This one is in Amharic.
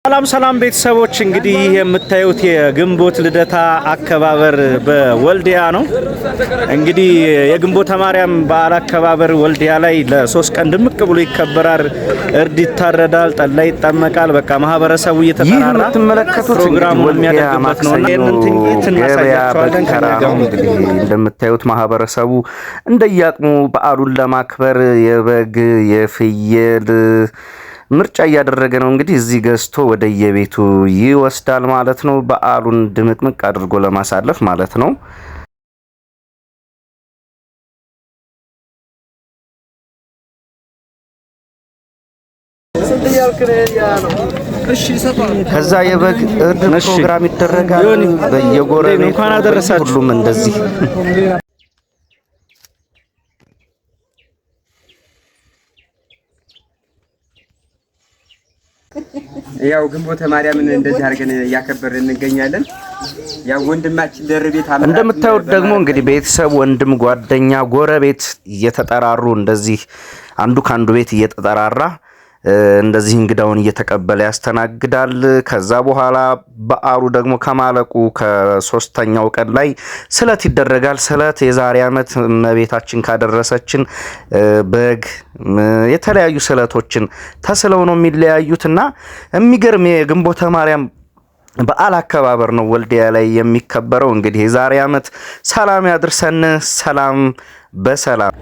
ሰላም ቤተሰቦች እንግዲህ የምታዩት የግንቦት ልደታ አከባበር በወልዲያ ነው። እንግዲህ የግንቦት ማርያም በዓል አከባበር ወልዲያ ላይ ለ3 ቀን ድምቅ ብሎ ይከበራል። እርድ ይታረዳል፣ ጠላ ይጠመቃል። በቃ ማህበረሰቡ እየተጠራራ ፕሮግራሙን የሚያደርግበት ነው። ይሄንን ትንቂት እናሳያችኋለን። እንደምታዩት ማህበረሰቡ እንደያቅሙ በዓሉን ለማክበር የበግ የፍየል ምርጫ እያደረገ ነው። እንግዲህ እዚህ ገዝቶ ወደ የቤቱ ይወስዳል ማለት ነው። በዓሉን ድምቅምቅ አድርጎ ለማሳለፍ ማለት ነው። ከዛ የበግ እርድ ፕሮግራም ይደረጋል በየጎረቤቱ ሁሉም እንደዚህ ያው ግንቦት ማርያምን እንደዚህ አድርገን ያከበርን እንገኛለን። ያው ወንድማችን ደርቤት አመጣ እንደምታዩት ደግሞ እንግዲህ ቤተሰብ፣ ወንድም፣ ጓደኛ፣ ጎረቤት እየተጠራሩ እንደዚህ አንዱ ካንዱ ቤት እየተጠራራ እንደዚህ እንግዳውን እየተቀበለ ያስተናግዳል። ከዛ በኋላ በዓሉ ደግሞ ከማለቁ ከ3ኛው ቀን ላይ ስለት ይደረጋል። ስለት የዛሬ ዓመት እመቤታችን ካደረሰችን በግ የተለያዩ ስለቶችን ተስለው ነው የሚለያዩትና የሚገርም የግንቦት ማርያም በዓል አከባበር ነው ወልዲያ ላይ የሚከበረው። እንግዲህ የዛሬ ዓመት ሰላም ያድርሰን። ሰላም በሰላም